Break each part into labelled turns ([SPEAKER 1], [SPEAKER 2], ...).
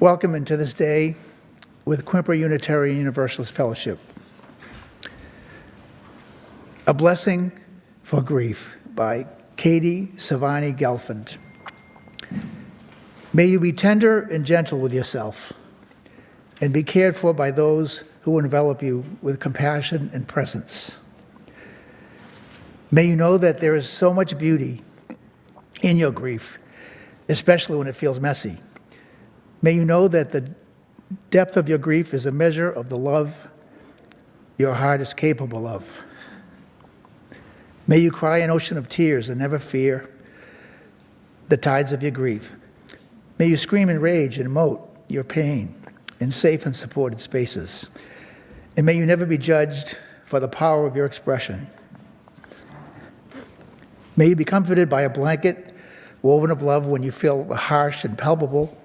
[SPEAKER 1] Welcome into this day with Quimper Unitarian Universalist Fellowship. A Blessing for Grief by Katie Savani Gelfand. May you be tender and gentle with yourself and be cared for by those who envelop you with compassion and presence. May you know that there is so much beauty in your grief, especially when it feels messy. May you know that the depth of your grief is a measure of the love your heart is capable of. May you cry an ocean of tears and never fear the tides of your grief. May you scream in rage and emote your pain in safe and supported spaces. And may you never be judged for the power of your expression. May you be comforted by a blanket woven of love when you feel the harsh and palpable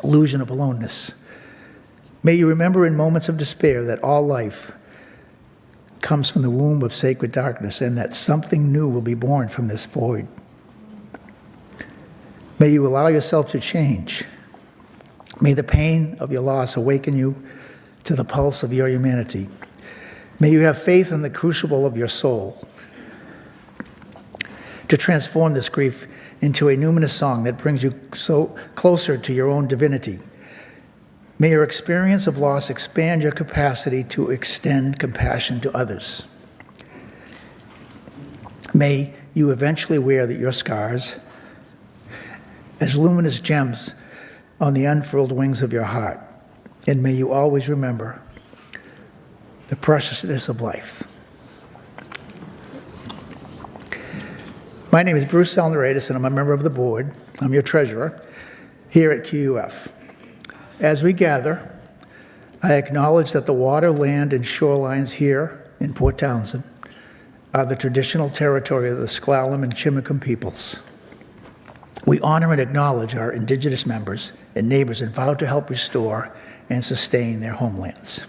[SPEAKER 1] illusion of aloneness. May you remember in moments of despair that all life comes from the womb of sacred darkness and that something new will be born from this void. May you allow yourself to change. May the pain of your loss awaken you to the pulse of your humanity. May you have faith in the crucible of your soul to transform this grief into a numinous song that brings you so closer to your own divinity. May your experience of loss expand your capacity to extend compassion to others. May you eventually wear your scars as luminous gems on the unfurled wings of your heart. And may you always remember the preciousness of life. My name is Bruce Salneritis, and I'm a member of the board. I'm your treasurer here at QUUF. As we gather, I acknowledge that the water, land, and shorelines here in Port Townsend are the traditional territory of the S'Klallam and Chimicum peoples. We honor and acknowledge our indigenous members and neighbors and vow to help restore and sustain their homelands.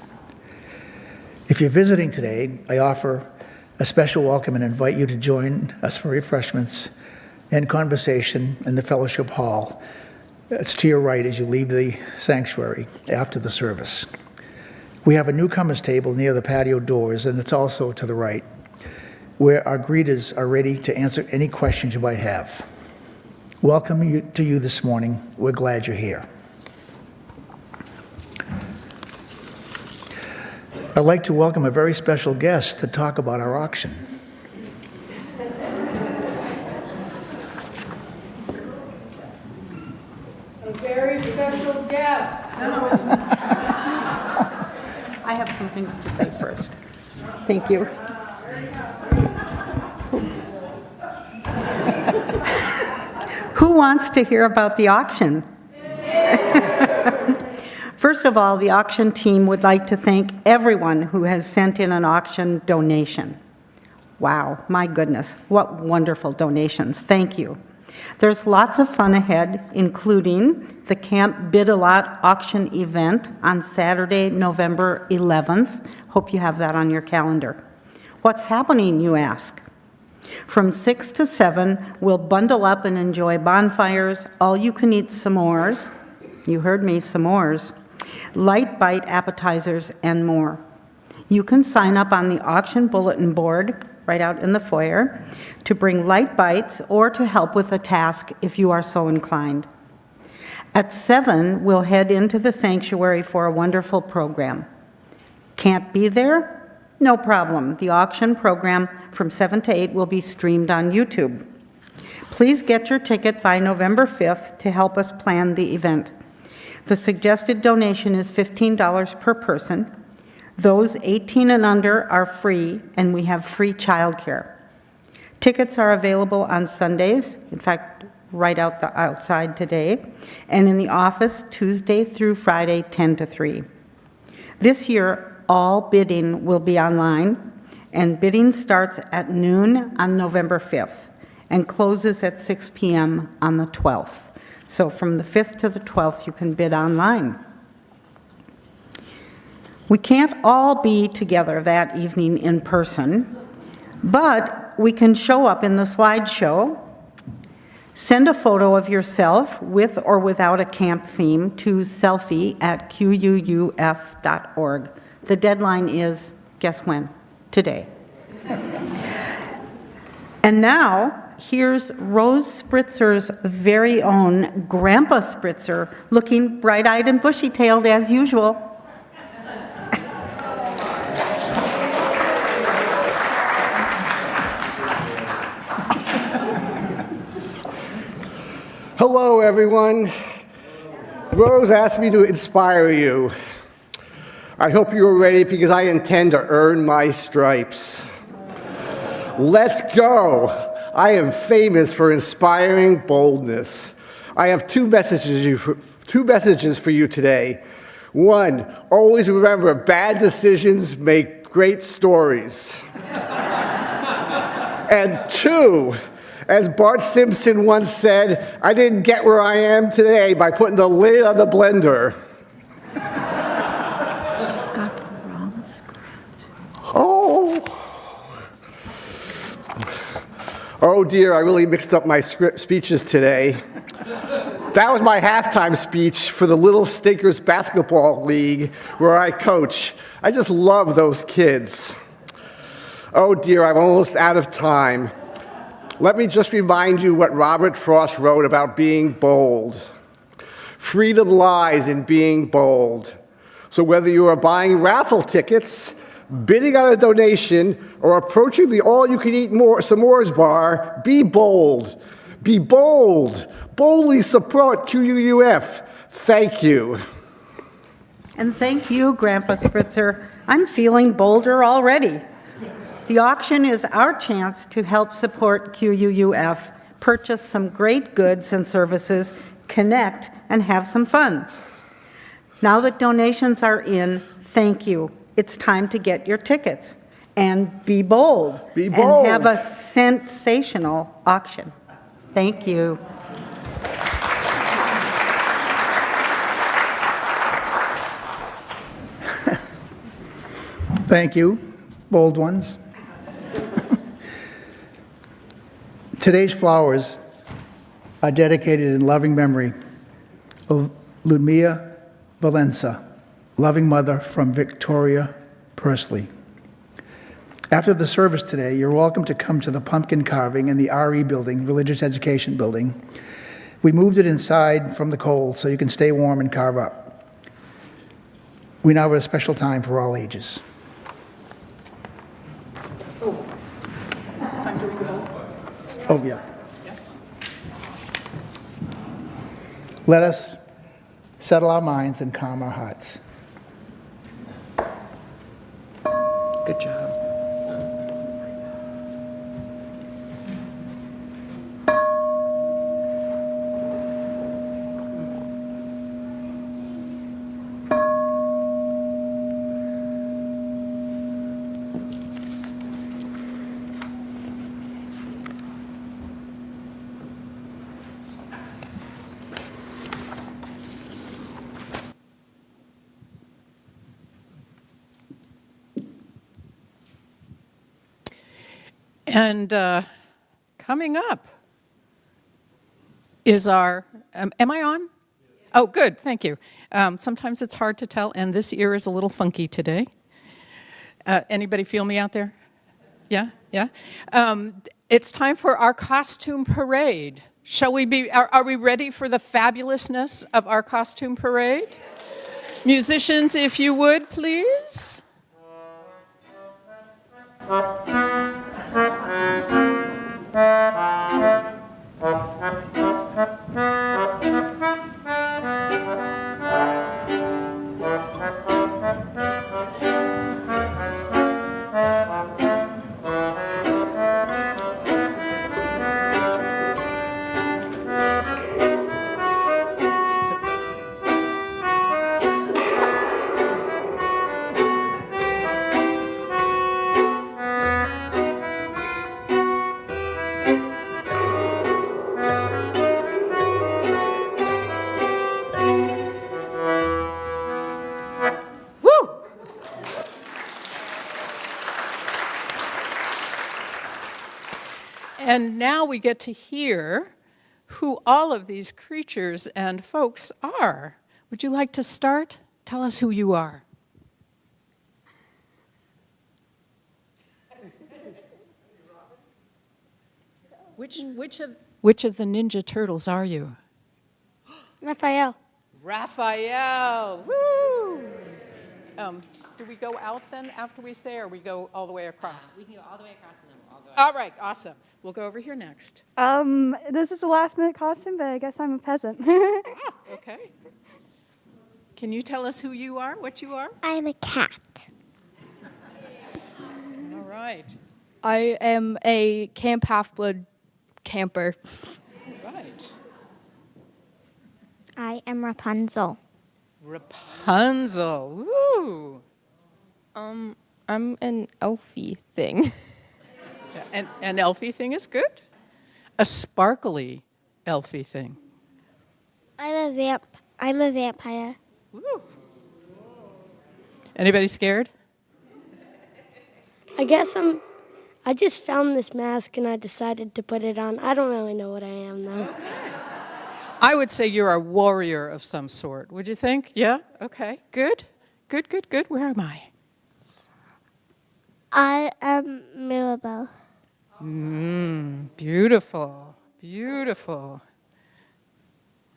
[SPEAKER 1] If you're visiting today, I offer a special welcome and invite you to join us for refreshments and conversation in the fellowship hall. It's to your right as you leave the sanctuary after the service. We have a newcomers table near the patio doors, and it's also to the right, where our greeters are ready to answer any questions you might have. Welcome to you this morning. We're glad you're here. I'd like to welcome a very special guest to talk about our auction.
[SPEAKER 2] A very special guest.
[SPEAKER 3] I have some things to say first. Thank you. Who wants to hear about the auction? First of all, the auction team would like to thank everyone who has sent in an auction donation. Wow, my goodness, what wonderful donations. Thank you. There's lots of fun ahead, including the Camp Bid-A-Lot auction event on Saturday, November 11th. Hope you have that on your calendar. What's happening, you ask? From 6 to 7, we'll bundle up and enjoy bonfires, all-you-can-eat s'mores. You heard me, s'mores. Light bite appetizers, and more. You can sign up on the auction bulletin board right out in the foyer to bring light bites or to help with a task if you are so inclined. At 7, we'll head into the sanctuary for a wonderful program. Can't be there? No problem. The auction program from 7 to 8 will be streamed on YouTube. Please get your ticket by November 5th to help us plan the event. The suggested donation is $15 per person. Those 18 and under are free, and we have free childcare. Tickets are available on Sundays, in fact, right outside today, and in the office Tuesday through Friday, 10 to 3. This year, all bidding will be online, and bidding starts at noon on November 5th and closes at 6 p.m. on the 12th. So from the 5th to the 12th, you can bid online. We can't all be together that evening in person, but we can show up in the slideshow. Send a photo of yourself with or without a camp theme to selfie@QUUF.org. The deadline is, guess when? Today. And now, here's Rose Spritzer's very own Grandpa Spritzer, looking bright-eyed and bushy-tailed as usual.
[SPEAKER 4] Hello, everyone. Rose asked me to inspire you. I hope you are ready because I intend to earn my stripes. Let's go. I am famous for inspiring boldness. I have two messages for you today. One, always remember bad decisions make great stories. And two, as Bart Simpson once said, I didn't get where I am today by putting the lid on the blender.
[SPEAKER 3] Got the wrong script.
[SPEAKER 4] Oh dear, I really mixed up my speeches today. That was my halftime speech for the Little Stinkers Basketball League where I coach. I just love those kids. Oh dear, I'm almost out of time. Let me just remind you what Robert Frost wrote about being bold. Freedom lies in being bold. So whether you are buying raffle tickets, bidding on a donation, or approaching the all-you-can-eat s'mores bar, be bold. Be bold. Boldly support QUUF. Thank you.
[SPEAKER 3] And thank you, Grandpa Spritzer. I'm feeling bolder already. The auction is our chance to help support QUUF, purchase some great goods and services, connect, and have some fun. Now that donations are in, thank you. It's time to get your tickets. And be bold.
[SPEAKER 4] Be bold.
[SPEAKER 3] And have a sensational auction. Thank you.
[SPEAKER 1] Thank you, bold ones. Today's flowers are dedicated in loving memory of Ludmilla Valenza, loving mother from Victoria Pursley. After the service today, you're welcome to come to the pumpkin carving in the RE building, Religious Education Building. We moved it inside from the cold so you can stay warm and carve up. We now have a special time for all ages. Oh, yeah. Let us settle our minds and calm our hearts. Good job.
[SPEAKER 5] And coming up is our, am I on? Oh, good, thank you. Sometimes it's hard to tell, and this ear is a little funky today. Anybody feel me out there? Yeah, yeah. It's time for our costume parade. Shall we be, are we ready for the fabulousness of our costume parade? Musicians, if you would, please. And now we get to hear who all of these creatures and folks are. Would you like to start? Tell us who you are. Which of the Ninja Turtles are you?
[SPEAKER 6] Raphael.
[SPEAKER 5] Raphael. Woo! Do we go out then after we say, or we go all the way across?
[SPEAKER 7] We can go all the way across and then we'll all go
[SPEAKER 5] All right, awesome. We'll go over here next.
[SPEAKER 6] This is a last minute costume, but I guess I'm a peasant.
[SPEAKER 5] Okay. Can you tell us who you are, what you are?
[SPEAKER 6] I'm a cat.
[SPEAKER 5] All right.
[SPEAKER 8] I am a Camp Half-Blood camper.
[SPEAKER 5] Right.
[SPEAKER 6] I am Rapunzel.
[SPEAKER 5] Rapunzel. Woo!
[SPEAKER 8] I'm an elfie thing.
[SPEAKER 5] Yeah, an elfie thing is good. A sparkly elfie thing.
[SPEAKER 6] I'm a vampire.
[SPEAKER 5] Woo! Anybody scared?
[SPEAKER 9] I just found this mask and I decided to put it on. I don't really know what I am though.
[SPEAKER 5] I would say you're a warrior of some sort. Would you think? Yeah? Okay. Good. Good, good, good. Where am I?
[SPEAKER 6] I am Mirabelle.
[SPEAKER 5] Beautiful. Beautiful.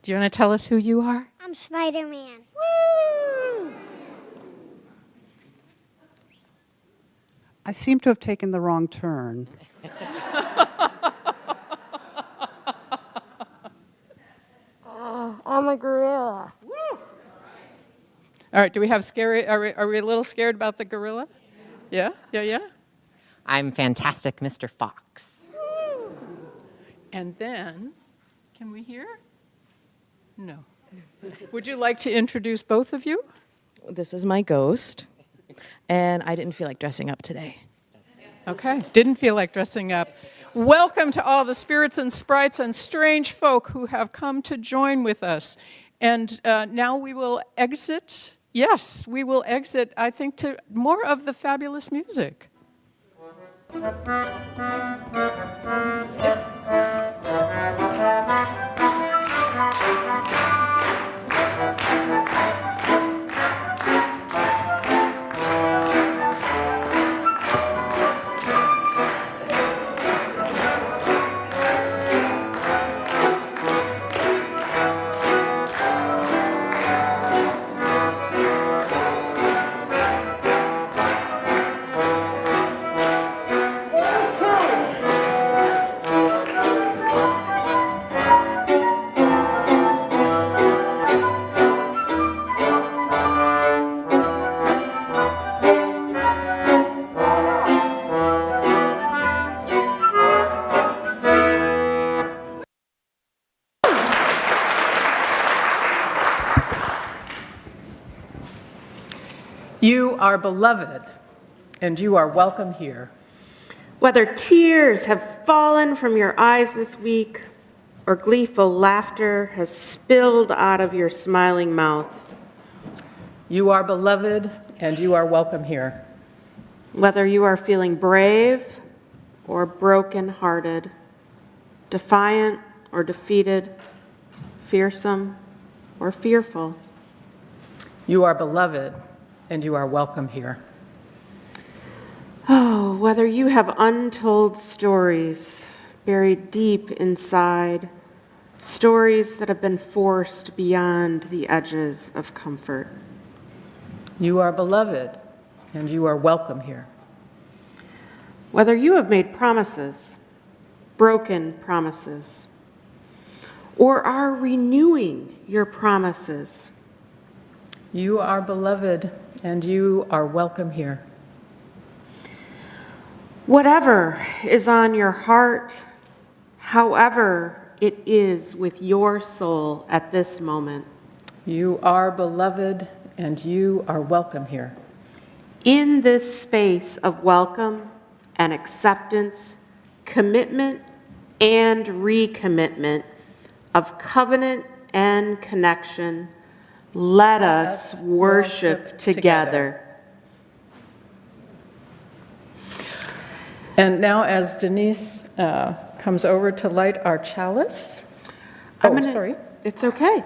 [SPEAKER 5] Do you want to tell us who you are?
[SPEAKER 6] I'm Spider-Man.
[SPEAKER 10] I seem to have taken the wrong turn.
[SPEAKER 9] I'm a gorilla.
[SPEAKER 5] All right, do we have scary, are we a little scared about the gorilla? Yeah, yeah, yeah.
[SPEAKER 7] I'm Fantastic Mr. Fox.
[SPEAKER 5] And then, can we hear? No. Would you like to introduce both of you?
[SPEAKER 11] This is my ghost, and I didn't feel like dressing up today.
[SPEAKER 5] Okay, didn't feel like dressing up. Welcome to all the spirits and sprites and strange folk who have come to join with us. And now we will exit. Yes, we will exit, I think, to more of the fabulous music. You are beloved, and you are welcome here.
[SPEAKER 3] Whether tears have fallen from your eyes this week or gleeful laughter has spilled out of your smiling mouth.
[SPEAKER 5] You are beloved, and you are welcome here.
[SPEAKER 3] Whether you are feeling brave or broken-hearted, defiant or defeated, fearsome or fearful.
[SPEAKER 5] You are beloved, and you are welcome here.
[SPEAKER 3] Oh, whether you have untold stories buried deep inside, stories that have been forced beyond the edges of comfort.
[SPEAKER 5] You are beloved, and you are welcome here.
[SPEAKER 3] Whether you have made promises, broken promises, or are renewing your promises.
[SPEAKER 5] You are beloved, and you are welcome here.
[SPEAKER 3] Whatever is on your heart, however it is with your soul at this moment.
[SPEAKER 5] You are beloved, and you are welcome here.
[SPEAKER 3] In this space of welcome and acceptance, commitment and recommitment, of covenant and connection, let us worship together.
[SPEAKER 5] And now as Denise comes over to light our chalice, Sorry.
[SPEAKER 12] It's okay.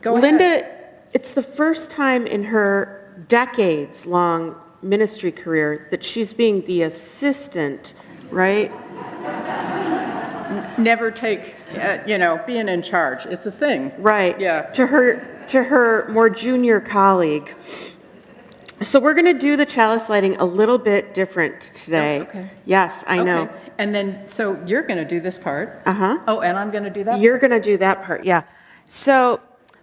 [SPEAKER 5] Go
[SPEAKER 12] Linda,
[SPEAKER 5] ahead.
[SPEAKER 12] it's the first time in her decades-long ministry career that she's being the assistant, right?
[SPEAKER 5] Never take, being in charge. It's a thing.
[SPEAKER 12] Right.
[SPEAKER 5] Yeah.
[SPEAKER 12] To her more junior colleague. So we're going to do the chalice lighting a little bit different today.
[SPEAKER 5] Oh, okay.
[SPEAKER 12] Yes, I know.
[SPEAKER 5] Okay. And then, so you're going to do this part.
[SPEAKER 12] Uh-huh.
[SPEAKER 5] Oh, and I'm going to do that
[SPEAKER 12] You're going to do that part, yeah. So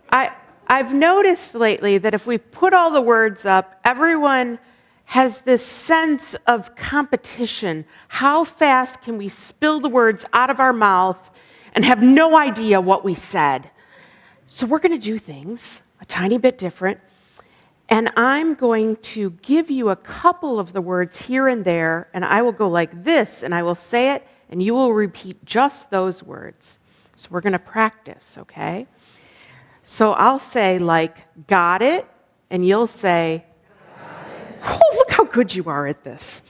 [SPEAKER 12] I've noticed lately that if we put all the words up, everyone has this sense of competition. How fast can we spill the words out of our mouth and have no idea what we said? So we're going to do things a tiny bit different. And I'm going to give you a couple of the words here and there, and I will go like this, and I will say it, and you will repeat just those words. So we're going to practice, okay? So I'll say, like, got it, and you'll say, oh, look how good you are at this.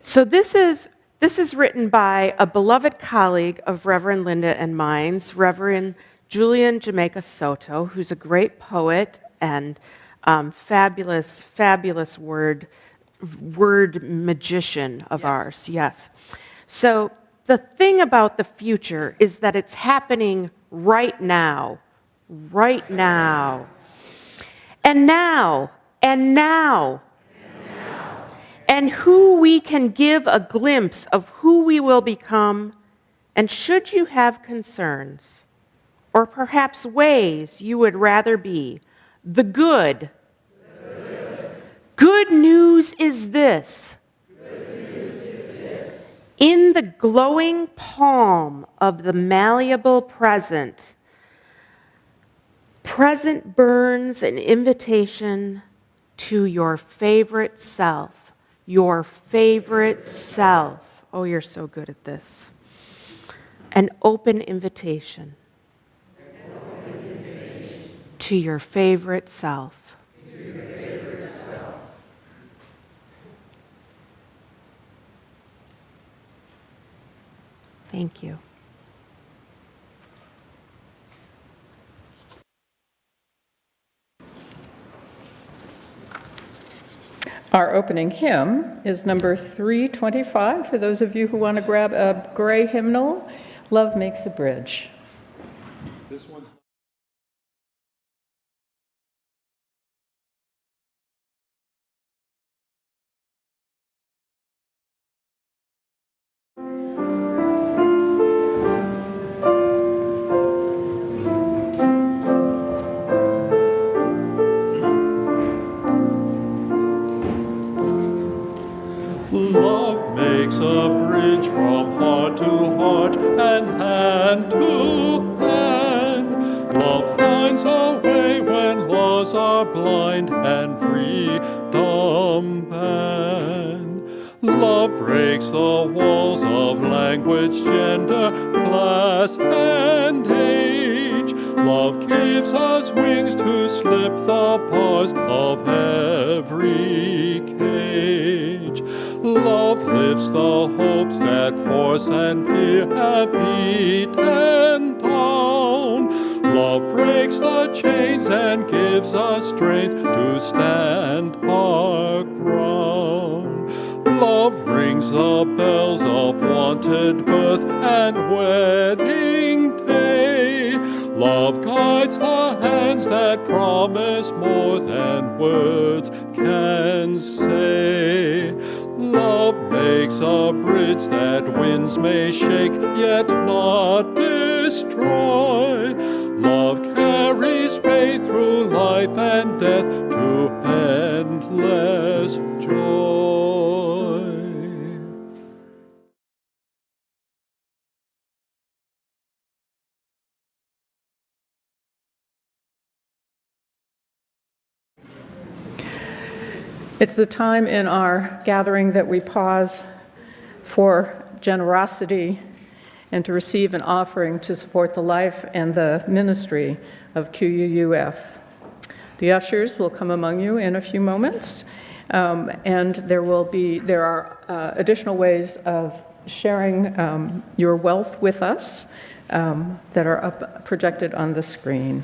[SPEAKER 12] So this is written by a beloved colleague of Reverend Linda and mine's, Reverend Julian Jamaica Soto, who's a great poet and fabulous word magician of ours, yes. So the thing about the future is that it's happening right now. Right now. And now. And now. And who we can give a glimpse of who we will become. And should you have concerns, or perhaps ways you would rather be, the good. Good news is this. In the glowing palm of the malleable present burns an invitation to your favorite self. Your favorite self. Oh, you're so good at this. An open invitation. To your favorite self. Thank you.
[SPEAKER 5] Our opening hymn is number 325. For those of you who want to grab a gray hymnal, Love Makes a Bridge.
[SPEAKER 13] This one's Love makes a bridge from heart to heart and hand to hand. Love finds a way when laws are blind and freedom banned. Love breaks the walls of language, gender, class, and age. Love gives us wings to slip the bars of every cage. Love lifts the hopes that force and fear have beaten down. Love breaks the chains and gives us strength to stand our ground. Love rings the bells of wanted birth and wedding day. Love guides the hands that promise more than words can say. Love makes a bridge that winds may shake, yet not destroy. Love carries faith through life and death to endless joy.
[SPEAKER 5] It's the time in our gathering that we pause for generosity and to receive an offering to support the life and the ministry of QUUF. The ushers will come among you in a few moments, and there are additional ways of sharing your wealth with us. that are up projected on the screen.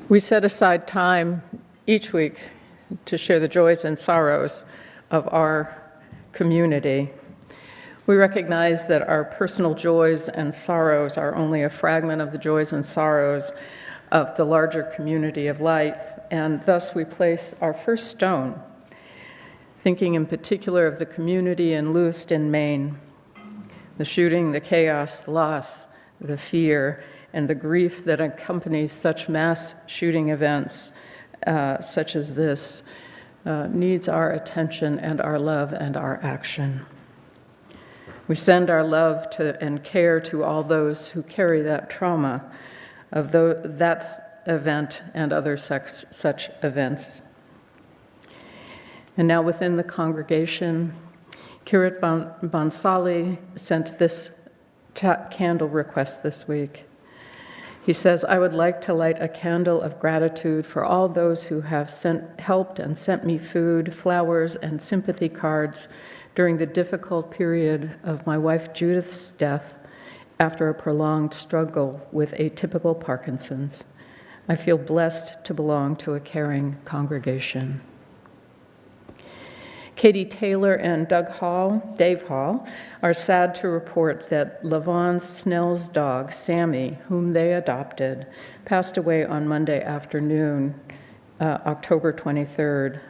[SPEAKER 5] We set aside time each week to share the joys and sorrows of our community. We recognize that our personal joys and sorrows are only a fragment of the joys and sorrows of the larger community of life, and thus we place our first stone, thinking in particular of the community in Lewiston, Maine, the shooting, the chaos, the loss, the fear, and the grief that accompanies such mass shooting events such as this needs our attention and our love and our action. We send our love to and care to all those who carry that trauma of that event and other such events. And now within the congregation, Kirit Bansali sent this candle request this week. He says, I would like to light a candle of gratitude for all those who have helped and sent me food, flowers, and sympathy cards during the difficult period of my wife Judith's death after a prolonged struggle with atypical Parkinson's. I feel blessed to belong to a caring congregation. Katie Taylor and Dave Hall, are sad to report that Lavon Snell's dog, Sammy, whom they adopted, passed away on Monday afternoon, October 23rd.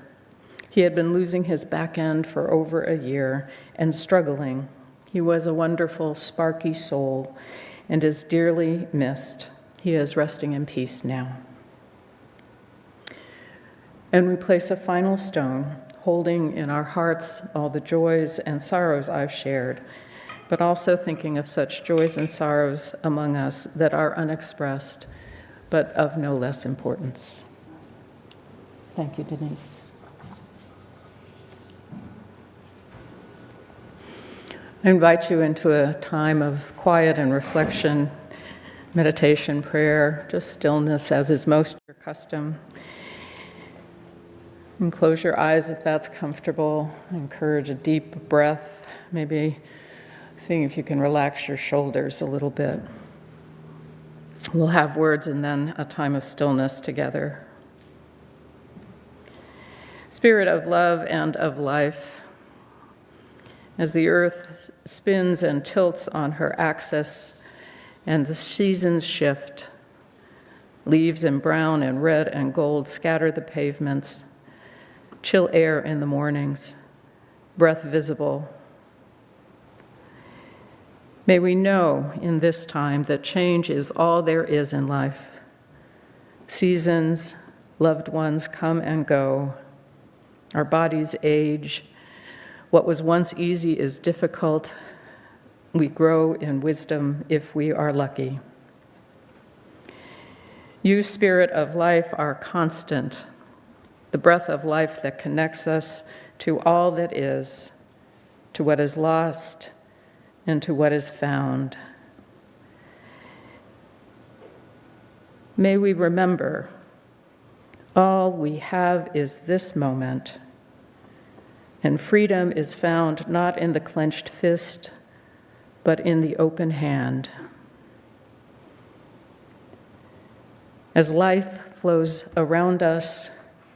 [SPEAKER 5] He had been losing his back end for over a year and struggling. He was a wonderful, sparky soul and is dearly missed. He is resting in peace now. And we place a final stone, holding in our hearts all the joys and sorrows I've shared, but also thinking of such joys and sorrows among us that are unexpressed, but of no less importance. Thank you, Denise. I invite you into a time of quiet and reflection, meditation, prayer, just stillness, as is most your custom. And close your eyes if that's comfortable. Encourage a deep breath, maybe seeing if you can relax your shoulders a little bit. We'll have words and then a time of stillness together. Spirit of love and of life, as the earth spins and tilts on her axis and the seasons shift, leaves in brown and red and gold scatter the pavements, chill air in the mornings, breath visible. May we know in this time that change is all there is in life. Seasons, loved ones come and go. Our bodies age. What was once easy is difficult. We grow in wisdom if we are lucky. You, Spirit of life, are constant, the breath of life that connects us to all that is, to what is lost, and to what is found. May we remember all we have is this moment, and freedom is found not in the clenched fist, but in the open hand. As life flows around us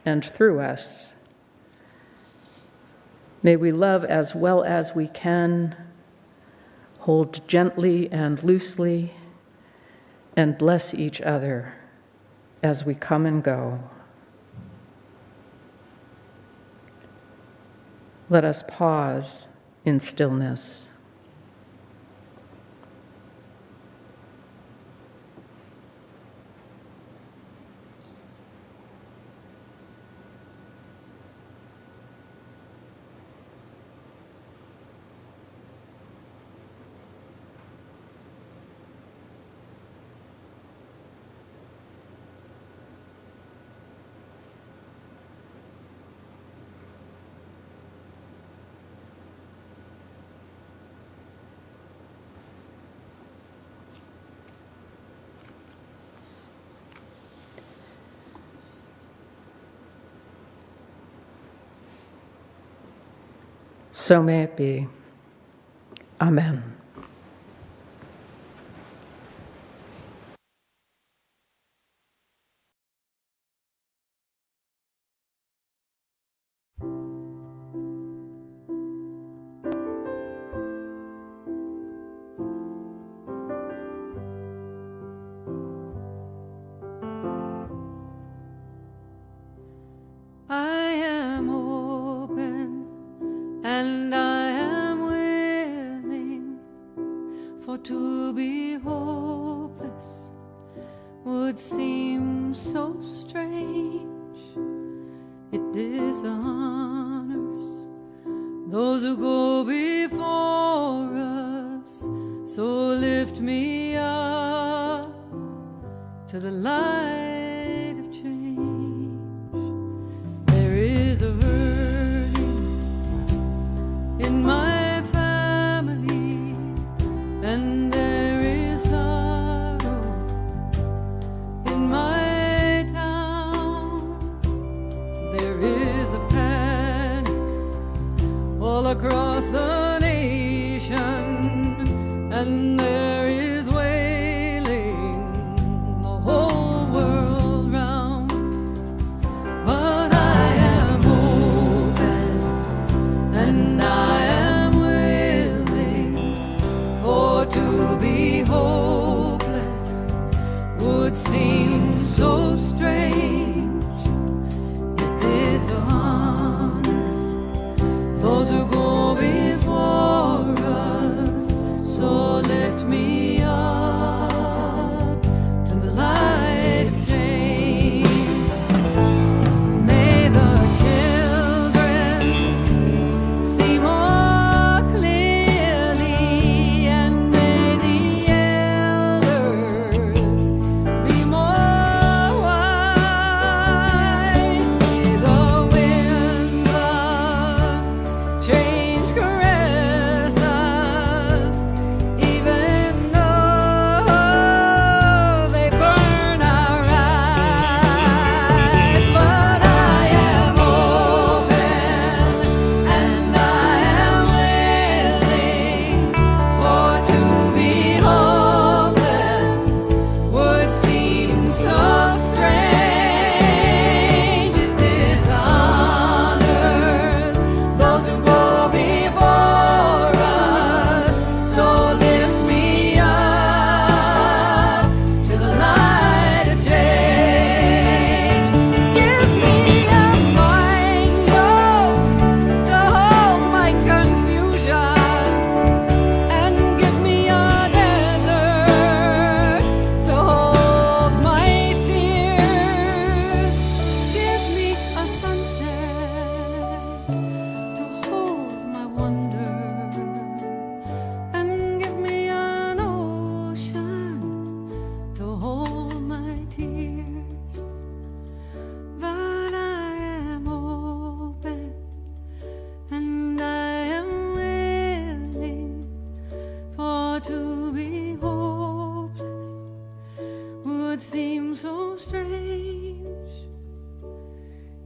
[SPEAKER 5] and through us, may we love as well as we can, hold gently and loosely, and bless each other as we come and go. Let us pause in stillness. So may it be. Amen.
[SPEAKER 2] I am open and I am willing, for to be hopeless would seem so strange. It dishonors those who go before us, so lift me up to the light of change. There is a in my family, and there is sorrow in my town. There is a panic all across the nation, and there is wailing the whole world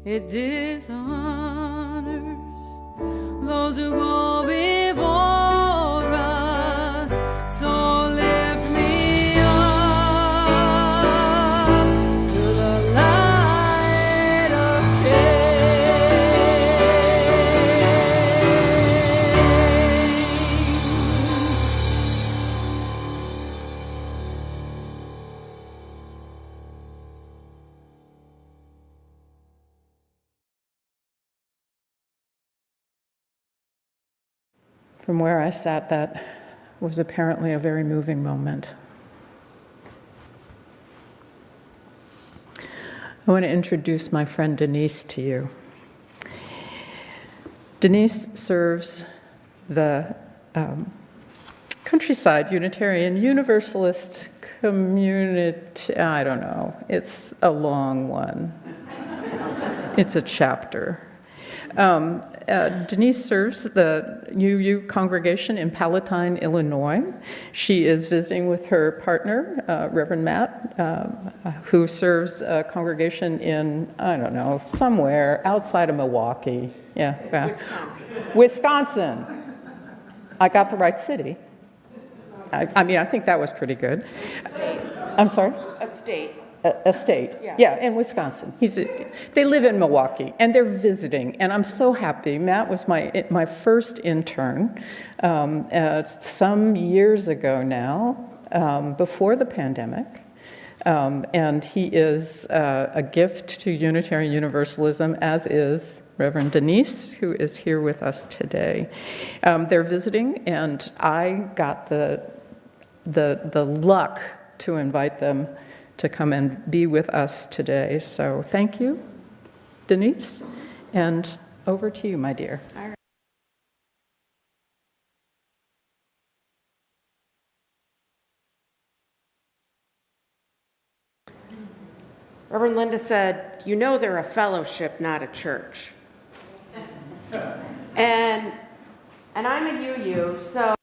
[SPEAKER 2] it dishonors those who go before us. So lift me up to the light of
[SPEAKER 5] From where I sat, that was apparently a very moving moment. I want to introduce my friend Denise to you. Denise serves the Countryside Unitarian Universalist community. I don't know. It's a long one. It's a chapter. Denise serves the UU congregation in Palatine, Illinois. She is visiting with her partner, Reverend Matt, who serves a congregation in, I don't know, somewhere outside of Milwaukee. Yeah. Wisconsin. I got the right city. I mean, I think that was pretty good. I'm sorry?
[SPEAKER 12] A state.
[SPEAKER 5] A state, yeah, in Wisconsin. They live in Milwaukee, and they're visiting, and I'm so happy. Matt was my first intern some years ago now, before the pandemic, and he is a gift to Unitarian Universalism, as is Reverend Denise, who is here with us today. They're visiting, and I got the luck to invite them to come and be with us today. So thank you, Denise, and over to you, my dear.
[SPEAKER 12] All right. Reverend Linda said, you know they're a fellowship, not a church. and I'm a UU, so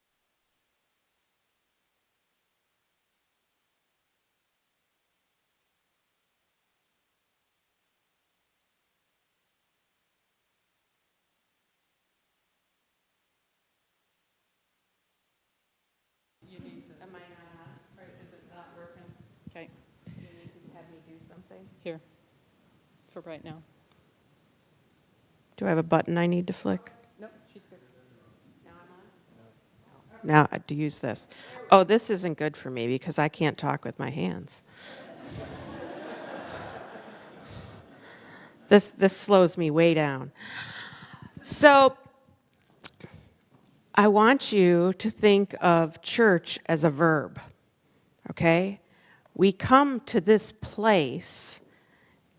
[SPEAKER 5] Okay. You need to have me do something? Here, for right now.
[SPEAKER 12] do I have a button I need to flick?
[SPEAKER 5] Nope, she's good.
[SPEAKER 12] Now I'm on? Now to use this. Oh, this isn't good for me because I can't talk with my hands. This slows me way down. So I want you to think of church as a verb, okay? We come to this place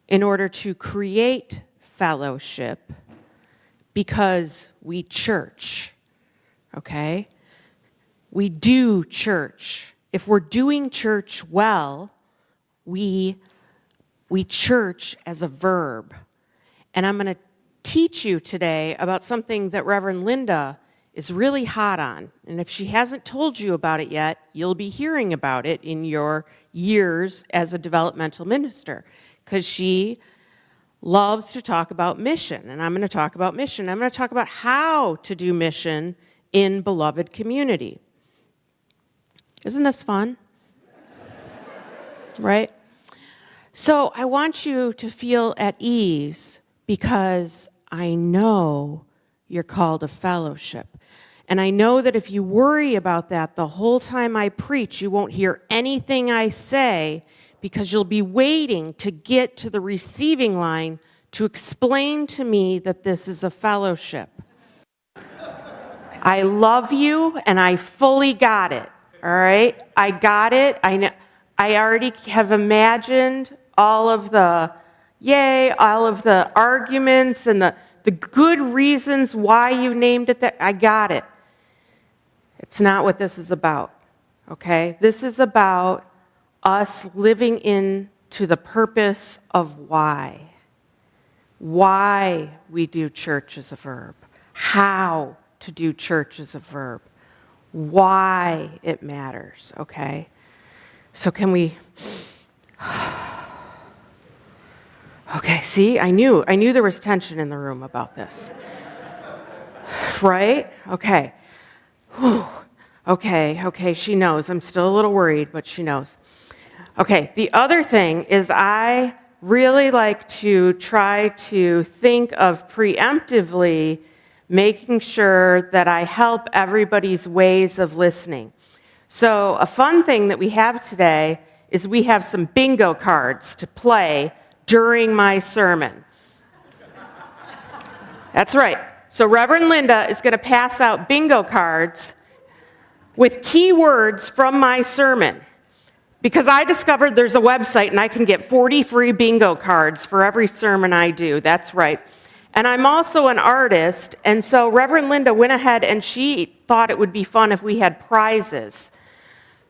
[SPEAKER 12] in order to create fellowship because we church, okay? We do church. If we're doing church well, we church as a verb. And I'm going to teach you today about something that Reverend Linda is really hot on. And if she hasn't told you about it yet, you'll be hearing about it in your years as a developmental minister, because she loves to talk about mission. And I'm going to talk about mission. I'm going to talk about how to do mission in beloved community. Isn't this fun? Right? So I want you to feel at ease because I know you're called to fellowship. And I know that if you worry about that the whole time I preach, you won't hear anything I say because you'll be waiting to get to the receiving line to explain to me that this is a fellowship. I love you and I fully got it, all right? I got it. I already have imagined all of the arguments and the good reasons why you named it that. I got it. It's not what this is about, okay? This is about us living into the purpose of why. Why we do church as a verb. How to do church as a verb. Why it matters, okay? So can we... Okay, see, I knew there was tension in the room about this. Right? Okay. Whew. Okay, she knows. I'm still a little worried, but she knows. Okay, the other thing is I really like to try to think of preemptively making sure that I help everybody's ways of listening. So a fun thing that we have today is we have some bingo cards to play during my sermon. That's right. So Reverend Linda is going to pass out bingo cards with key words from my sermon. Because I discovered there's a website and I can get 40 free bingo cards for every sermon I do. That's right. And I'm also an artist, and so Reverend Linda went ahead and she thought it would be fun if we had prizes.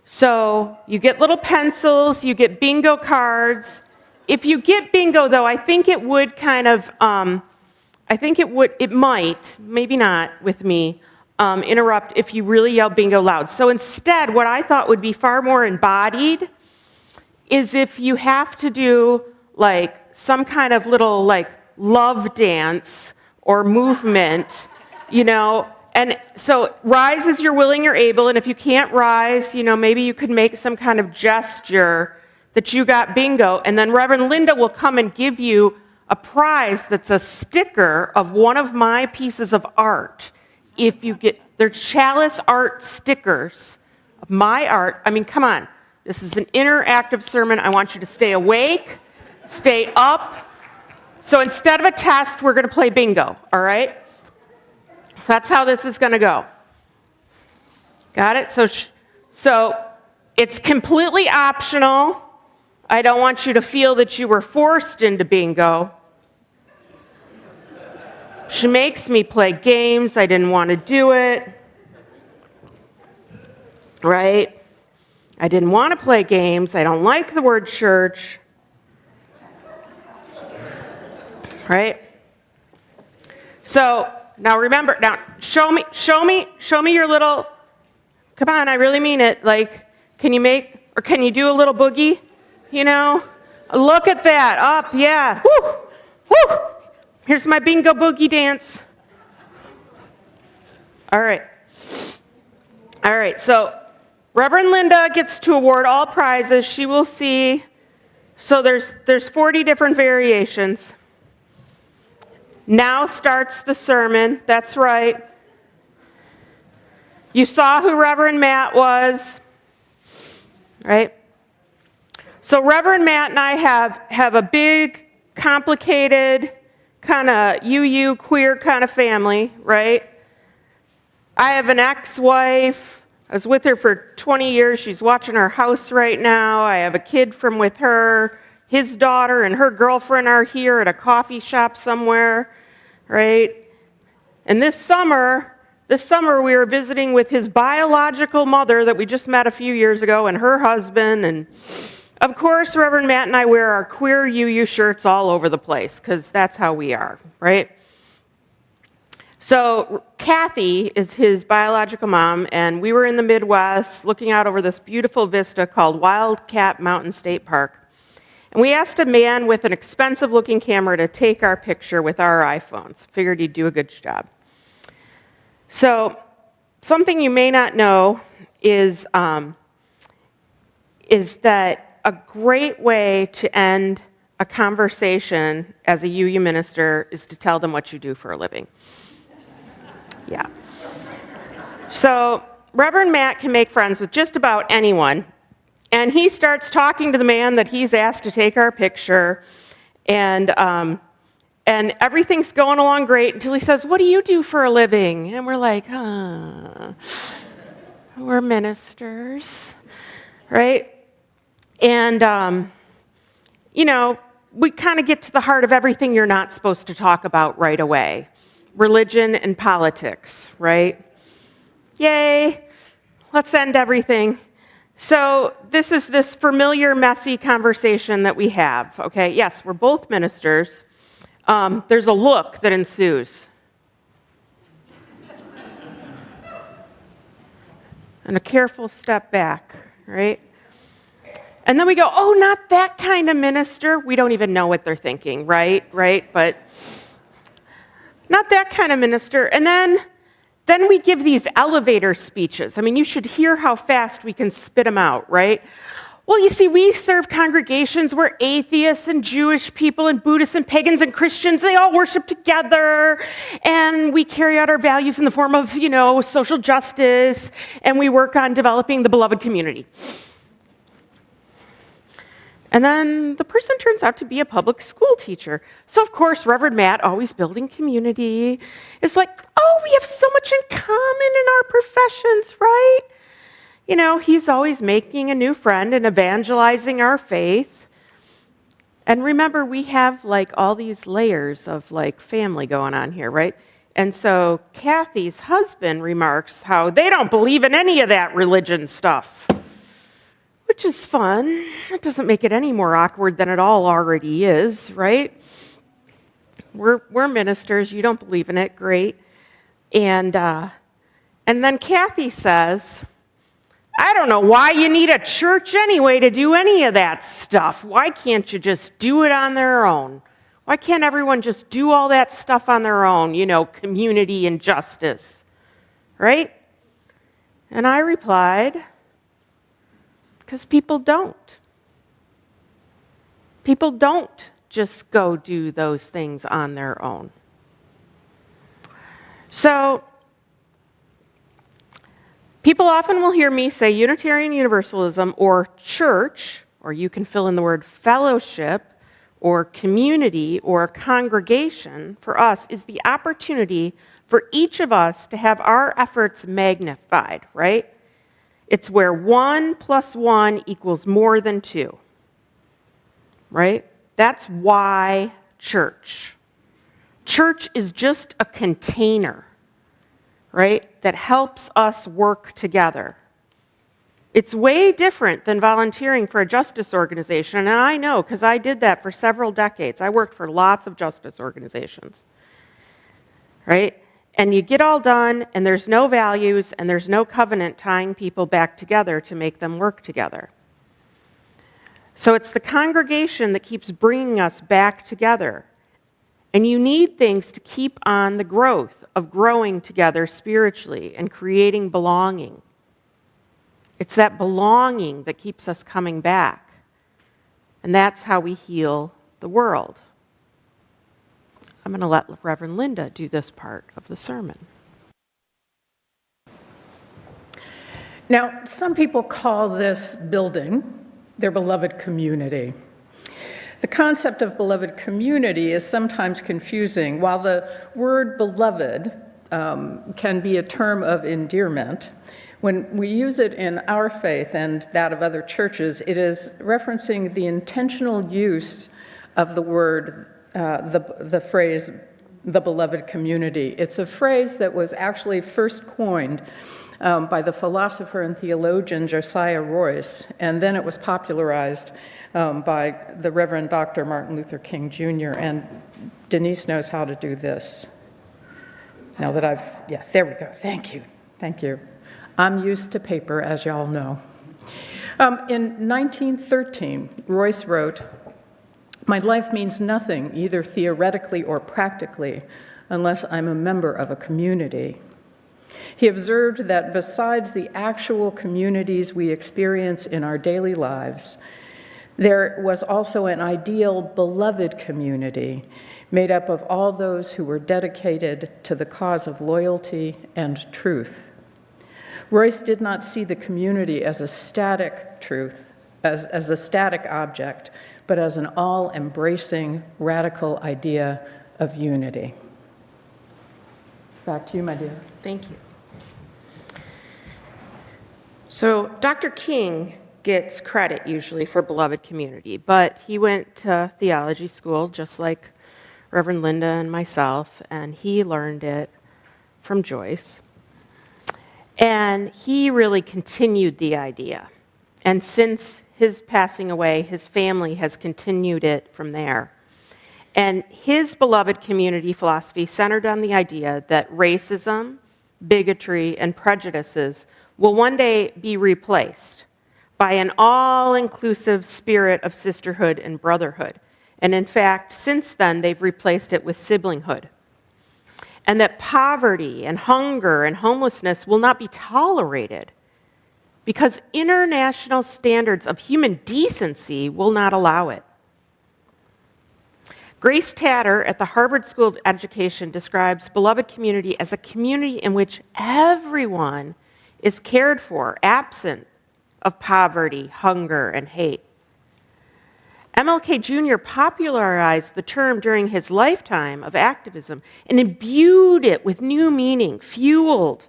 [SPEAKER 12] So you get little pencils, you get bingo cards. If you get bingo, though, I think it would kind of, it might, maybe not with me, interrupt if you really yell bingo loud. So instead, what I thought would be far more embodied is if you have to do like some kind of little like love dance or movement, you know, and so rise as you're willing or able, and if you can't rise, you know, maybe you could make some kind of gesture that you got bingo, and then Reverend Linda will come and give you a prize that's a sticker of one of my pieces of art. If you get, they're chalice art stickers of my art. I mean, come on. This is an interactive sermon. I want you to stay awake, stay up. So instead of a test, we're going to play bingo, all right? So that's how this is going to go. Got it? So it's completely optional. I don't want you to feel that you were forced into bingo. She makes me play games. I didn't want to do it. Right? I didn't want to play games. I don't like the word church. Right? So, now remember, now show me your little, come on, I really mean it. Like, can you do a little boogie? You know? Look at that. Up, yeah. Woo! Woo! Here's my bingo boogie dance. All right, so Reverend Linda gets to award all prizes. She will see, so there's 40 different variations. Now starts the sermon. That's right. You saw who Reverend Matt was, right? So Reverend Matt and I have a big, complicated, kind of UU queer kind of family, right? I have an ex-wife. I was with her for 20 years. She's watching our house right now. I have a kid from with her. His daughter and her girlfriend are here at a coffee shop somewhere, right? And this summer we were visiting with his biological mother that we just met a few years ago and her husband. And of course, Reverend Matt and I wear our queer UU shirts all over the place because that's how we are, right? So Kathy is his biological mom, and we were in the Midwest looking out over this beautiful vista called Wildcat Mountain State Park. And we asked a man with an expensive-looking camera to take our picture with our iPhones. Figured he'd do a good job. So something you may not know is that a great way to end a conversation as a UU minister is to tell them what you do for a living. Yeah. So Reverend Matt can make friends with just about anyone, and he starts talking to the man that he's asked to take our picture, and everything's going along great until he says, "What do you do for a living?" And we're like, we're ministers, right? And, you know, we kind of get to the heart of everything you're not supposed to talk about right away. Religion and politics, right? Yay, let's end everything. So this is this familiar, messy conversation that we have, okay? Yes, we're both ministers. There's a look that ensues. And a careful step back, right? And then we go, oh, not that kind of minister. We don't even know what they're thinking, right? But not that kind of minister. And then we give these elevator speeches. I mean, you should hear how fast we can spit them out, right? Well, you see, we serve congregations where atheists and Jewish people and Buddhists and pagans and Christians, they all worship together, and we carry out our values in the form of, social justice, and we work on developing the beloved community. And then the person turns out to be a public school teacher. So, of course, Reverend Matt, always building community, is like, oh, we have so much in common in our professions, right? He's always making a new friend and evangelizing our faith. And remember, we have all these layers of family going on here, right? And so Kathy's husband remarks how they don't believe in any of that religion stuff, which is fun. It doesn't make it any more awkward than it all already is, right? We're ministers. You don't believe in it. Great. And then Kathy says, I don't know why you need a church anyway to do any of that stuff. Why can't you just do it on their own? Why can't everyone just do all that stuff on their own, community and justice, right? And I replied, because people don't. People don't just go do those things on their own. So, people often will hear me say Unitarian Universalism or church, or you can fill in the word fellowship, or community, or congregation, for us, is the opportunity for each of us to have our efforts magnified, right? It's where 1 + 1 = more than 2, right? That's why church. Church is just a container, right, that helps us work together. It's way different than volunteering for a justice organization, and I know because I did that for several decades. I worked for lots of justice organizations, right? And you get all done, and there's no values, and there's no covenant tying people back together to make them work together. So it's the congregation that keeps bringing us back together. And you need things to keep on the growth of growing together spiritually and creating belonging. It's that belonging that keeps us coming back. And that's how we heal the world. I'm going to let Reverend Linda do this part of the sermon.
[SPEAKER 5] Now, some people call this building their beloved community. The concept of beloved community is sometimes confusing. While the word beloved can be a term of endearment, when we use it in our faith and that of other churches, it is referencing the intentional use of the word, the phrase, the beloved community. It's a phrase that was actually first coined by the philosopher and theologian Josiah Royce, and then it was popularized by the Reverend Dr. Martin Luther King Jr., and Denise knows how to do this. Now that there we go, thank you. I'm used to paper, as y'all know. In 1913, Royce wrote, "My life means nothing, either theoretically or practically, unless I'm a member of a community." He observed that besides the actual communities we experience in our daily lives, there was also an ideal beloved community made up of all those who were dedicated to the cause of loyalty and truth. Royce did not see the community as a static truth, as a static object, but as an all-embracing, radical idea of unity. Back to you, my dear.
[SPEAKER 12] Thank you. So Dr. King gets credit usually for beloved community, but he went to theology school just like Reverend Linda and myself, and he learned it from Joyce. And he really continued the idea. And since his passing away, his family has continued it from there. And his beloved community philosophy centered on the idea that racism, bigotry, and prejudices will one day be replaced by an all-inclusive spirit of sisterhood and brotherhood. And in fact, since then, they've replaced it with siblinghood. And that poverty and hunger and homelessness will not be tolerated because international standards of human decency will not allow it. Grace Tatter at the Harvard School of Education describes beloved community as a community in which everyone is cared for, absent of poverty, hunger, and hate. MLK Jr. popularized the term during his lifetime of activism and imbued it with new meaning, fueled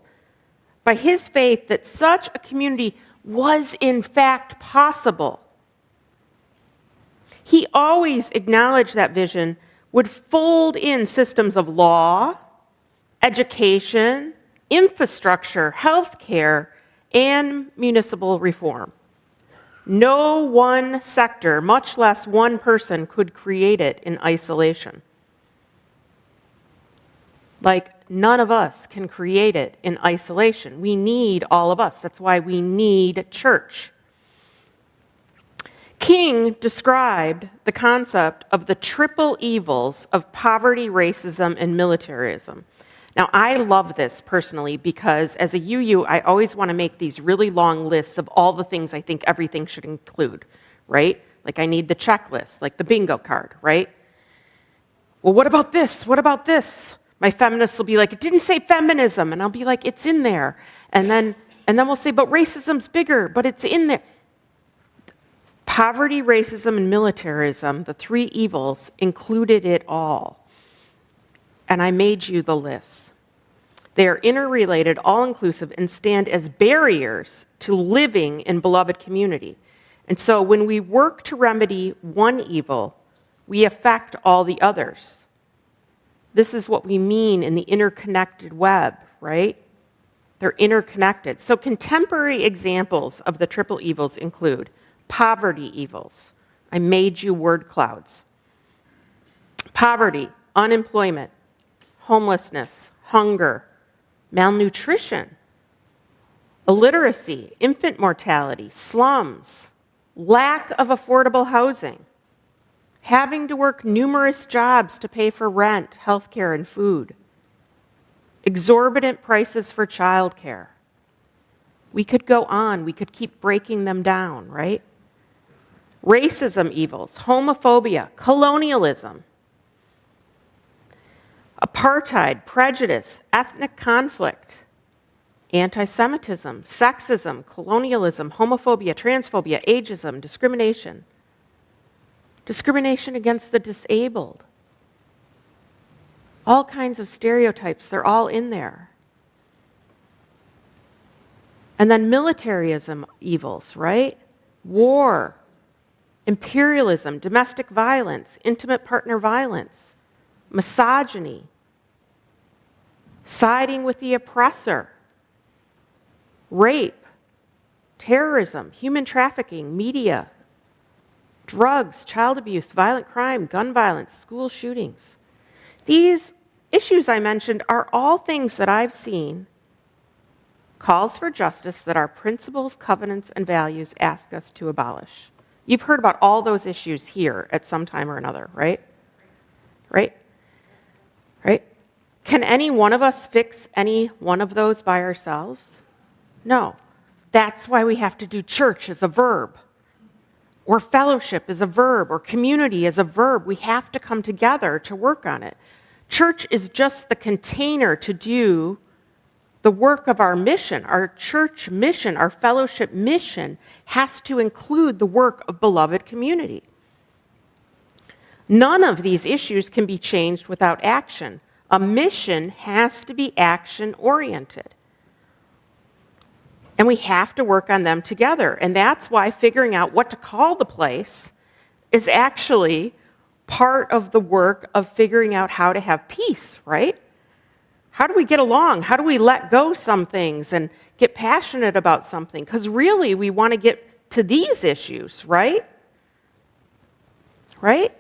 [SPEAKER 12] by his faith that such a community was in fact possible. He always acknowledged that vision would fold in systems of law, education, infrastructure, healthcare, and municipal reform. No one sector, much less one person, could create it in isolation. Like, none of us can create it in isolation. We need all of us. That's why we need church. King described the concept of the triple evils of poverty, racism, and militarism. Now, I love this personally because as a UU, I always want to make these really long lists of all the things I think everything should include, right? Like I need the checklist, like the bingo card, right? Well, what about this? What about this? My feminists will be like, it didn't say feminism. And I'll be like, it's in there. And then we'll say, but racism's bigger, but it's in there. Poverty, racism, and militarism, the three evils, included it all. And I made you the list. They are interrelated, all-inclusive, and stand as barriers to living in beloved community. And so when we work to remedy one evil, we affect all the others. This is what we mean in the interconnected web, right? They're interconnected. So contemporary examples of the triple evils include poverty evils. I made you word clouds. Poverty, unemployment, homelessness, hunger, malnutrition, illiteracy, infant mortality, slums, lack of affordable housing, having to work numerous jobs to pay for rent, healthcare, and food, exorbitant prices for childcare. We could go on. We could keep breaking them down, right? Racism evils, homophobia, colonialism, apartheid, prejudice, ethnic conflict, anti-Semitism, sexism, colonialism, homophobia, transphobia, ageism, discrimination, discrimination against the disabled, all kinds of stereotypes, they're all in there. And then militarism evils, right? War, imperialism, domestic violence, intimate partner violence, misogyny, siding with the oppressor, rape, terrorism, human trafficking, media, drugs, child abuse, violent crime, gun violence, school shootings. These issues I mentioned are all things that I've seen calls for justice that our principles, covenants, and values ask us to abolish. You've heard about all those issues here at some time or another, right? Right? Right? Can any one of us fix any one of those by ourselves? No. That's why we have to do church as a verb, or fellowship as a verb, or community as a verb. We have to come together to work on it. Church is just the container to do the work of our mission. Our church mission, our fellowship mission, has to include the work of beloved community. None of these issues can be changed without action. A mission has to be action-oriented. And we have to work on them together. And that's why figuring out what to call the place is actually part of the work of figuring out how to have peace, right? How do we get along? How do we let go some things and get passionate about something? Because really, we want to get to these issues, right? Right?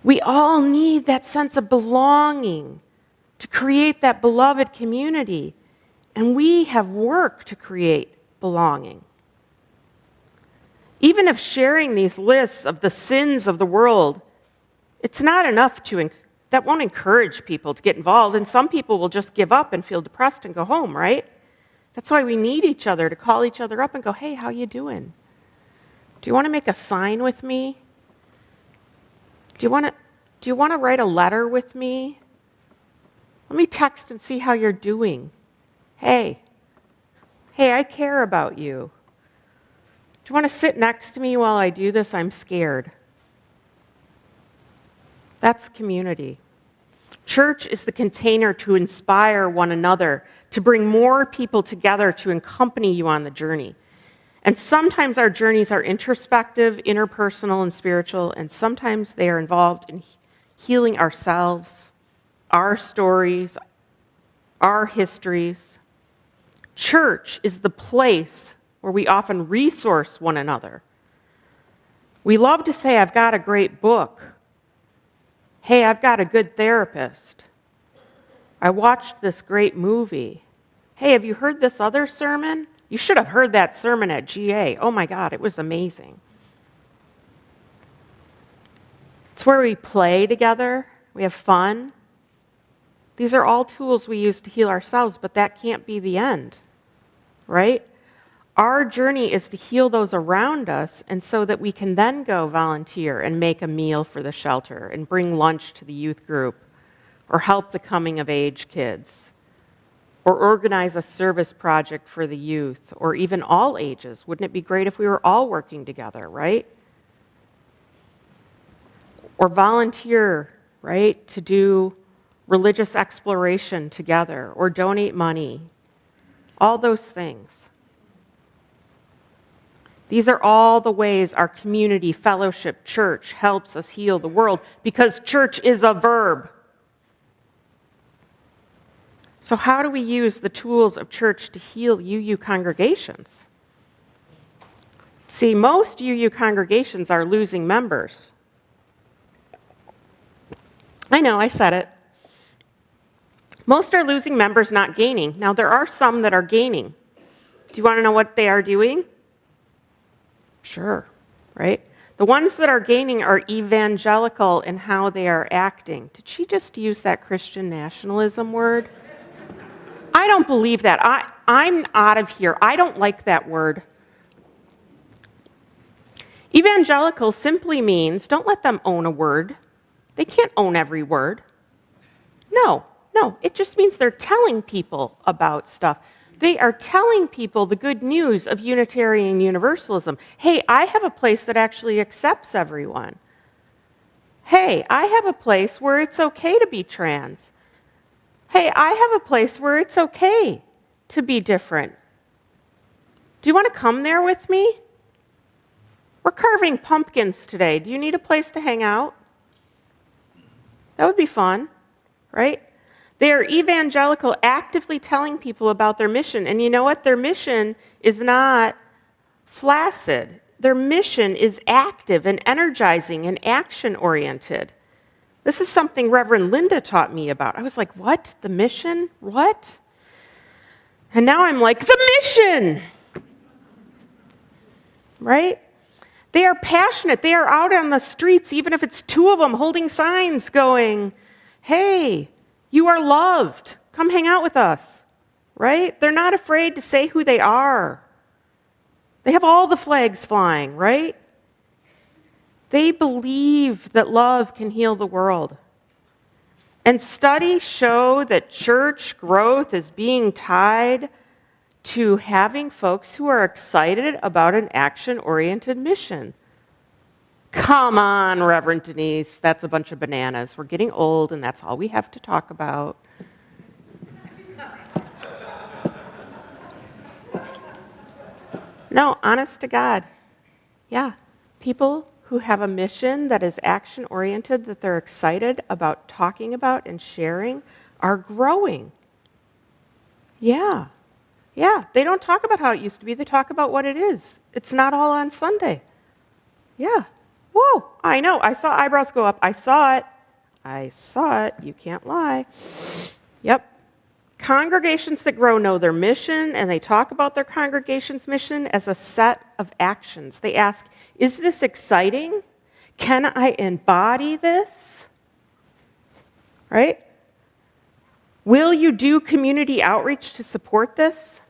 [SPEAKER 12] We all need that sense of belonging to create that beloved community. And we have work to create belonging. Even if sharing these lists of the sins of the world, it's not enough that won't encourage people to get involved, and some people will just give up and feel depressed and go home, right? That's why we need each other, to call each other up and go, hey, how you doing? Do you want to make a sign with me? Do you want to write a letter with me? Let me text and see how you're doing. Hey, I care about you. Do you want to sit next to me while I do this? I'm scared. That's community. Church is the container to inspire one another, to bring more people together to accompany you on the journey. And sometimes our journeys are introspective, interpersonal, and spiritual, and sometimes they are involved in healing ourselves, our stories, our histories. Church is the place where we often resource one another. We love to say, I've got a great book. Hey, I've got a good therapist. I watched this great movie. Hey, have you heard this other sermon? You should have heard that sermon at GA. Oh my God, it was amazing. It's where we play together, we have fun. These are all tools we use to heal ourselves, but that can't be the end, right? Our journey is to heal those around us, and so that we can then go volunteer and make a meal for the shelter and bring lunch to the youth group or help the coming of age kids or organize a service project for the youth or even all ages. Wouldn't it be great if we were all working together, right? Or volunteer, right, to do religious exploration together or donate money. All those things. These are all the ways our community, fellowship, church helps us heal the world, because church is a verb. So how do we use the tools of church to heal UU congregations? See, most UU congregations are losing members. I know, I said it. Most are losing members, not gaining. Now, there are some that are gaining. Do you want to know what they are doing? Sure, right? The ones that are gaining are evangelical in how they are acting. Did she just use that Christian nationalism word? I don't believe that. I'm out of here. I don't like that word. Evangelical simply means don't let them own a word. They can't own every word. No, it just means they're telling people about stuff. They are telling people the good news of Unitarian Universalism. Hey, I have a place that actually accepts everyone. Hey, I have a place where it's okay to be trans. Hey, I have a place where it's okay to be different. Do you want to come there with me? We're carving pumpkins today. Do you need a place to hang out? That would be fun, right? They are evangelical, actively telling people about their mission. And you know what? Their mission is not flaccid. Their mission is active and energizing and action-oriented. This is something Reverend Linda taught me about. I was like, what? The mission? What? And now I'm like, the mission! Right? They are passionate. They are out on the streets, even if it's two of them holding signs going, hey, you are loved. Come hang out with us. Right? They're not afraid to say who they are. They have all the flags flying, right? They believe that love can heal the world. And studies show that church growth is being tied to having folks who are excited about an action-oriented mission. Come on, Reverend Denise, that's a bunch of bananas. We're getting old, and that's all we have to talk about. No, honest to God. Yeah, people who have a mission that is action-oriented, that they're excited about talking about and sharing, are growing. Yeah, they don't talk about how it used to be. They talk about what it is. It's not all on Sunday. Yeah. Whoa, I know. I saw eyebrows go up. I saw it. You can't lie. Yep. Congregations that grow know their mission, and they talk about their congregation's mission as a set of actions. They ask, is this exciting? Can I embody this? Right? Will you do community outreach to support this?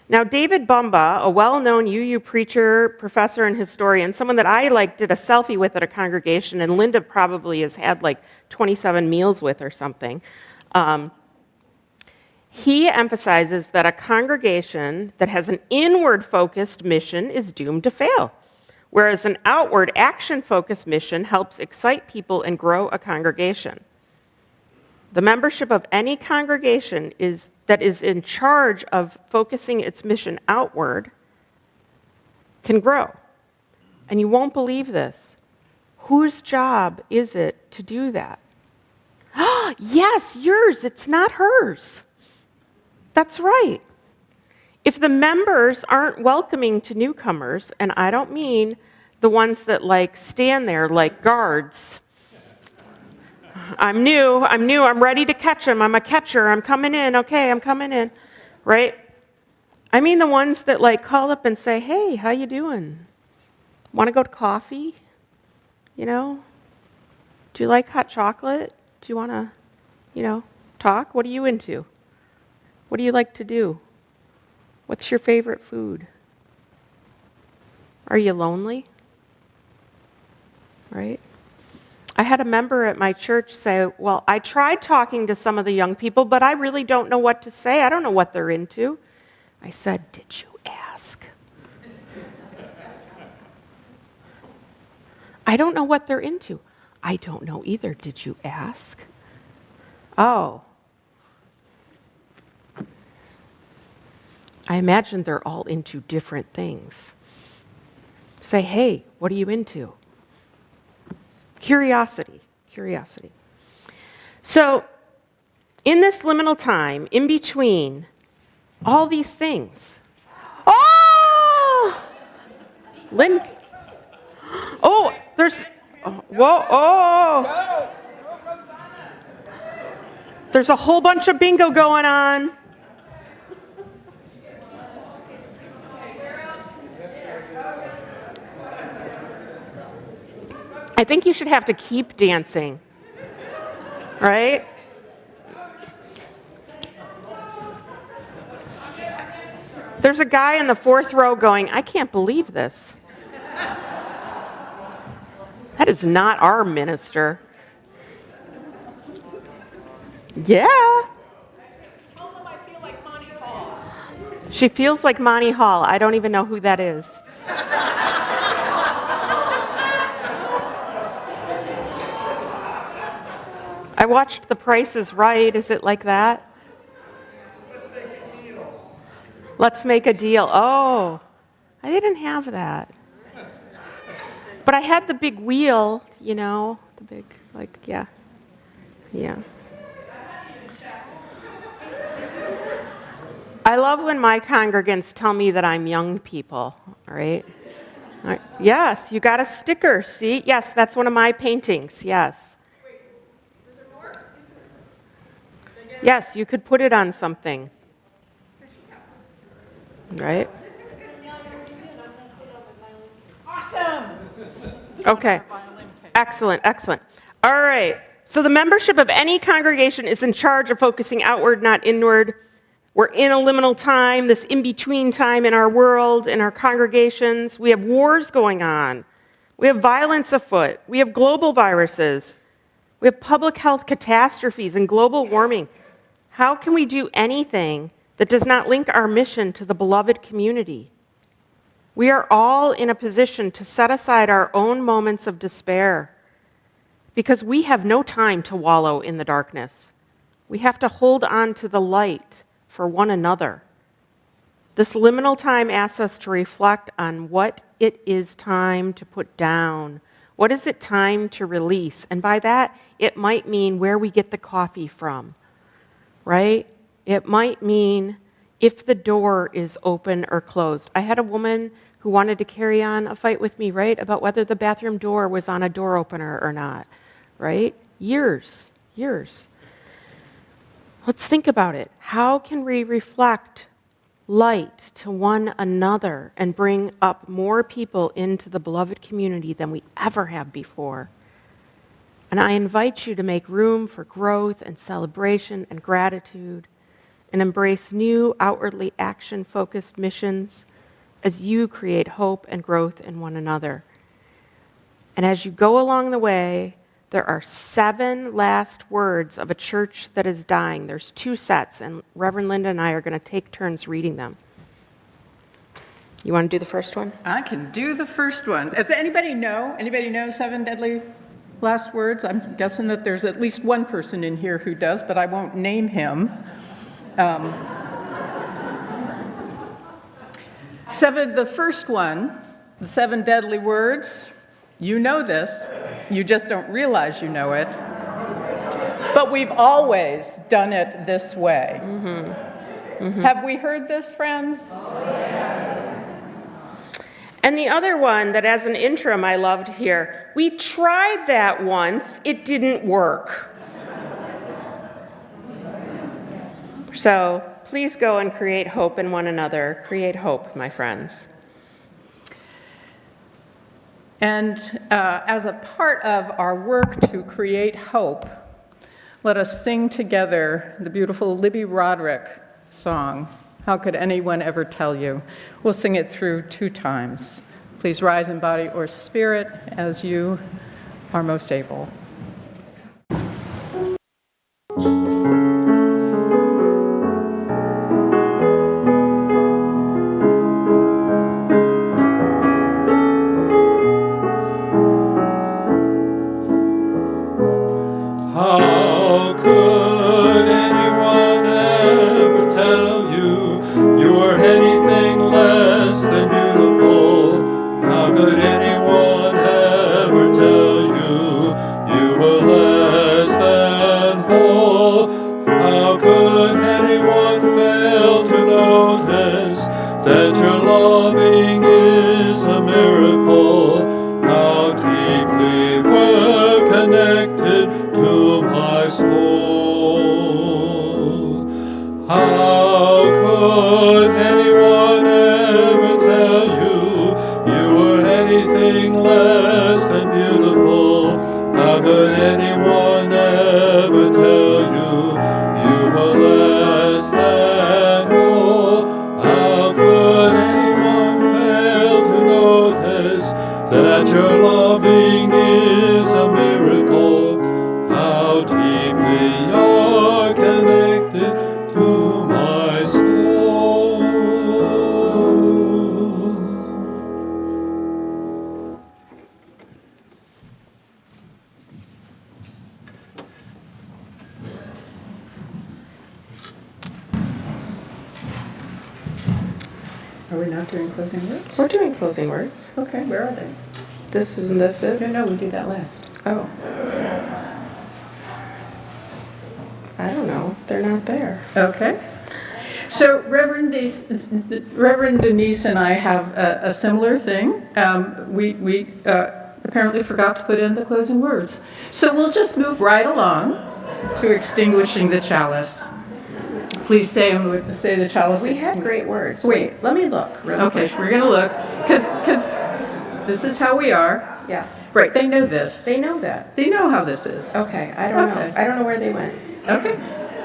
[SPEAKER 12] Now, David Bumba, a well-known UU preacher, professor, and historian, someone that I did a selfie with at a congregation, and Linda probably has had 27 meals with or something. He emphasizes that a congregation that has an inward-focused mission is doomed to fail, whereas an outward, action-focused mission helps excite people and grow a congregation. The membership of any congregation that is in charge of focusing its mission outward can grow. And you won't believe this. Whose job is it to do that? Yes, yours. It's not hers. That's right. If the members aren't welcoming to newcomers, and I don't mean the ones that stand there like guards. I'm new, I'm ready to catch them, I'm a catcher, I'm coming in, okay, I'm coming in, right? I mean the ones that call up and say, hey, how you doing? Want to go to coffee? Do you like hot chocolate? Do you want to, talk? What are you into? What do you like to do? What's your favorite food? Are you lonely? Right? I had a member at my church say, well, I tried talking to some of the young people, but I really don't know what to say. I don't know what they're into. I said, did you ask? I don't know what they're into. I don't know either. Did you ask? Oh. I imagine they're all into different things. Say, hey, what are you into? Curiosity. So, in this liminal time, in between all these things, Lynn, there's, there's a whole bunch of bingo going on. I think you should have to keep dancing, right? There's a guy in the fourth row going, I can't believe this. That is not our minister. Yeah. Tell them I feel like Monty Hall. She feels like Monty Hall. I don't even know who that is. I watched The Price is Right. Is it like that? Let's make a deal. Oh, I didn't have that. But I had the big wheel, the big, yeah. I love when my congregants tell me that I'm young people, all right? Yes, you got a sticker, see? Yes, that's one of my paintings, yes. Yes, you could put it on something. Right? Awesome! Okay. Excellent. All right. So the membership of any congregation is in charge of focusing outward, not inward. We're in a liminal time, this in-between time in our world, in our congregations. We have wars going on. We have violence afoot. We have global viruses. We have public health catastrophes and global warming. How can we do anything that does not link our mission to the beloved community? We are all in a position to set aside our own moments of despair because we have no time to wallow in the darkness. We have to hold on to the light for one another. This liminal time asks us to reflect on what it is time to put down. What is it time to release? And by that, it might mean where we get the coffee from. Right? It might mean if the door is open or closed. I had a woman who wanted to carry on a fight with me, right, about whether the bathroom door was on a door opener or not, right? Years. Let's think about it. How can we reflect light to one another and bring up more people into the beloved community than we ever have before? And I invite you to make room for growth and celebration and gratitude and embrace new outwardly action-focused missions as you create hope and growth in one another. And as you go along the way, there are 7 last words of a church that is dying. There's 2 sets, and Reverend Linda and I are going to take turns reading them. You want to do the first one?
[SPEAKER 5] I can do the first one. Does anybody know? Anybody know 7 deadly last words? I'm guessing that there's at least one person in here who does, but I won't name him. 7, the first one, the 7 deadly words. You know this, you just don't realize you know it. But we've always done it this way. Have we heard this, friends?
[SPEAKER 12] And the other one that as an interim I loved here, we tried that once, it didn't work. So please go and create hope in one another. Create hope, my friends.
[SPEAKER 5] And as a part of our work to create hope, let us sing together the beautiful Libby Roderick song, How Could Anyone Ever Tell You? We'll sing it through 2 times. Please rise in body or spirit as you are most able.
[SPEAKER 13] How could anyone ever tell you you were anything less than beautiful? How could anyone ever tell you you were less than whole? How could anyone fail to notice that your loving is a miracle? How deeply we're connected to my soul. How could anyone ever tell you you were anything less than beautiful? How could anyone ever tell you you were less than whole? How could anyone fail to notice that your loving is a miracle? How deeply you're connected to my soul.
[SPEAKER 5] Are we not doing closing words?
[SPEAKER 12] We're doing closing words.
[SPEAKER 5] Okay, where are they?
[SPEAKER 12] Isn't this it?
[SPEAKER 5] No, we do that last.
[SPEAKER 12] Oh. I don't know. They're not there.
[SPEAKER 5] Okay. So Reverend Denise and I have a similar thing. We apparently forgot to put in the closing words. So we'll just move right along to extinguishing the chalice. Please say the chalice.
[SPEAKER 12] We had great words.
[SPEAKER 5] Wait,
[SPEAKER 12] let me look.
[SPEAKER 5] Okay, we're going to look because this is how we are.
[SPEAKER 12] Yeah.
[SPEAKER 5] Right, they know this.
[SPEAKER 12] They know that.
[SPEAKER 5] They know how this is.
[SPEAKER 12] Okay, I don't know. I don't know where they went.
[SPEAKER 5] Okay.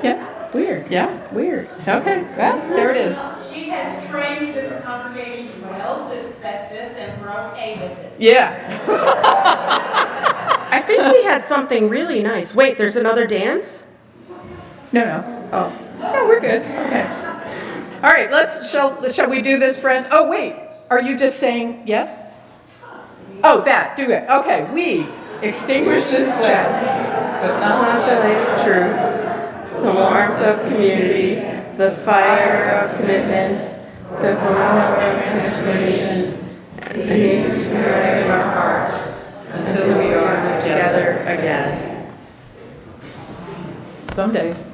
[SPEAKER 5] Yeah.
[SPEAKER 12] Weird.
[SPEAKER 5] Yeah.
[SPEAKER 12] Weird.
[SPEAKER 5] Okay. Well, there it is.
[SPEAKER 14] She has trained this congregation well to expect this, and we're okay with it.
[SPEAKER 5] Yeah.
[SPEAKER 12] I think we had something really nice. Wait, there's another dance?
[SPEAKER 5] No.
[SPEAKER 12] Oh.
[SPEAKER 5] No, we're good. Okay. All right, shall we do this, friends? Oh, wait. Are you just saying yes? Oh, do it. Okay, we extinguish this flame, but not
[SPEAKER 12] the light of truth, the warmth of community, the fire of commitment, the power of transformation, and the peace in our hearts until we are together again.
[SPEAKER 5] Some days.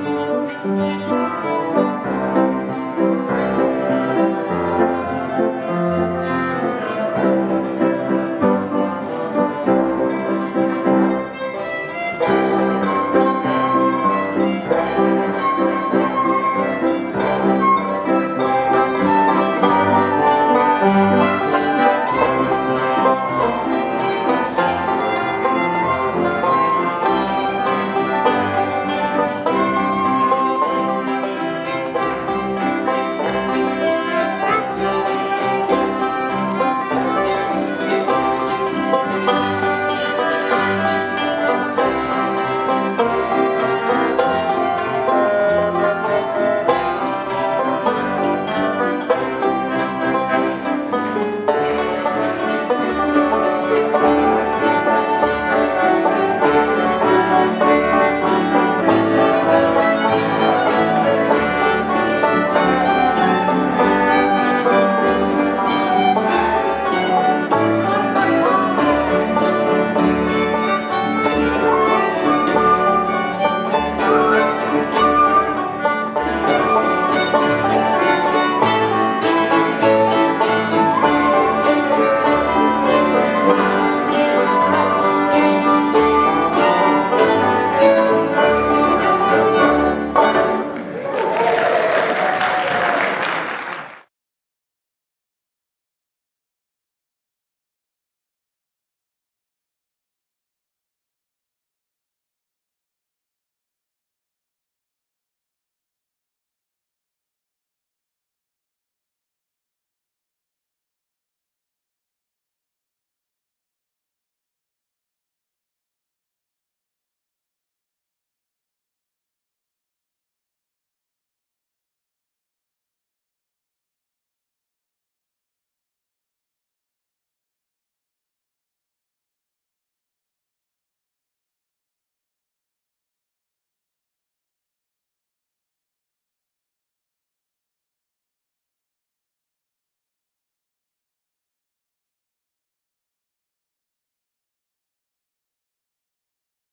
[SPEAKER 2] Thank you.